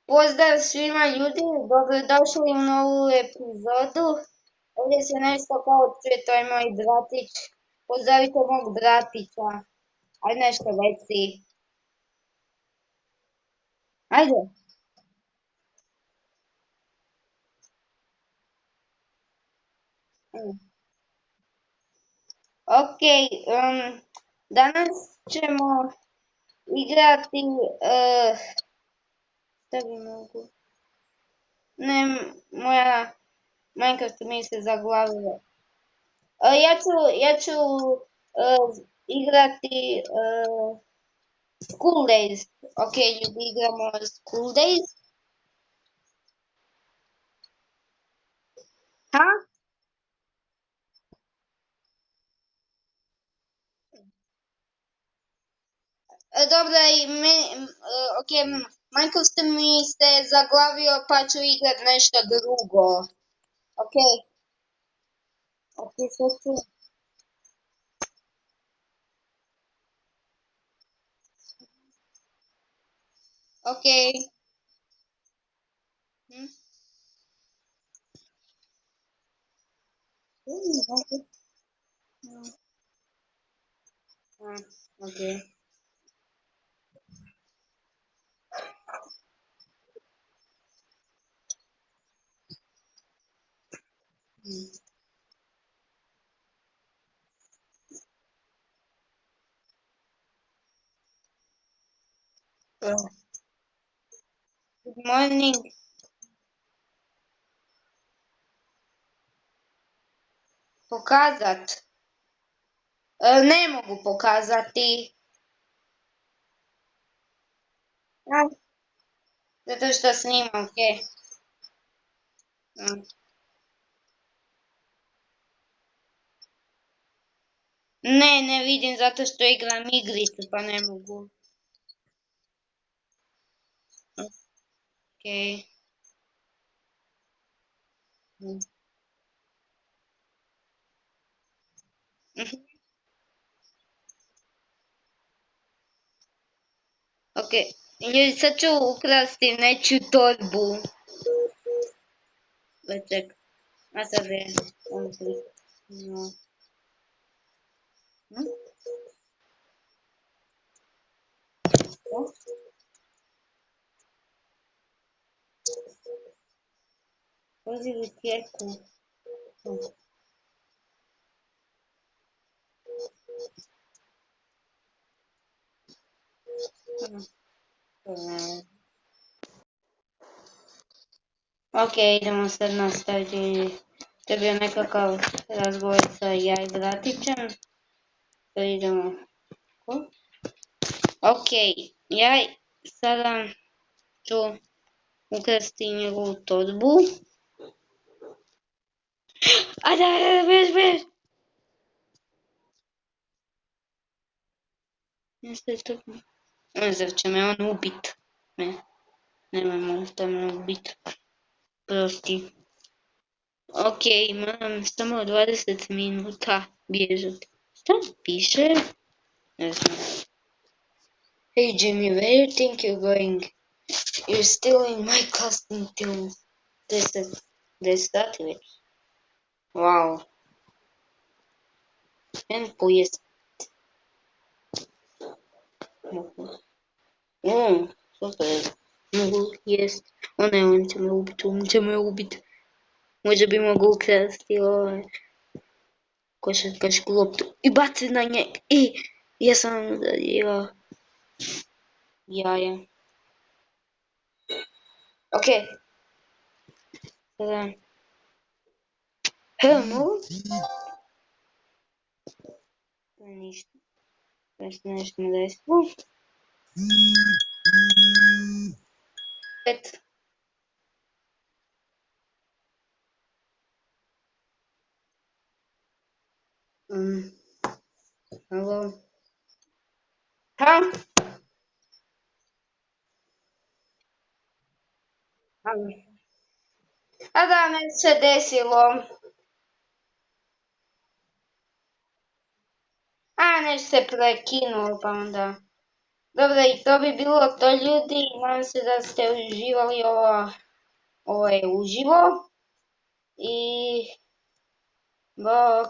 Pozdrav svima ljudi, dobrodošli u novu epizodu. Ovdje se nešto kao čuje, to je moj bratić. Pozdravite mog bratića. Ajde nešto reci. Ajde. Ok, danas ćemo igrati, šta bi mogu? Ne, moja Minecraft mi se zaglavila. Ja ću igrati School Days. Ok, ljudi igramo School Days. Ha? Dobra, ok, Michael ste mi se zaglavio pa ću igrat nešto drugo. Ok, ok, sad ću. Ok. Hm? Ok. Good morning. Pokazat. Ne mogu pokazati. Zato što snimam, ok. Ne, ne vidim zato što igram igricu pa ne mogu. Ok. Ok, ljudi sad ću ukrasti nečiju torbu. Ček, a sad je. No. Poziv u tijeku. Ok, idemo sad nastaviti. To je bio nekakav razgovor sa ja i bratićem. Sad idemo. Ok, ja sada ću ukrasti njegovu torbu. Ajde, bež, bež! Zar će me on ubit? Ne, nemojmo da me ubit. Prosti. Ok, moram samo 20 minuta bježati. Šta piše? Ne znam. Hey Jimmy, where you think you're going? You're still in my class until this već. Wow. En pojest. Super. Mogu jest. On će me ubit. Možda bi mogu ukrasti ovaj košarkašku loptu i bacit na njeg. Ja sam udario jaja. Ok. Sada. Mogu? To je ništa. To se nešto ne desilo. Pet. Halo. Ha? A da, nešto se desilo. A, nešto se prekinulo, pa onda. Dobro, i to bi bilo to ljudi. Nadam se da ste uživali ovo je uživo. I bok.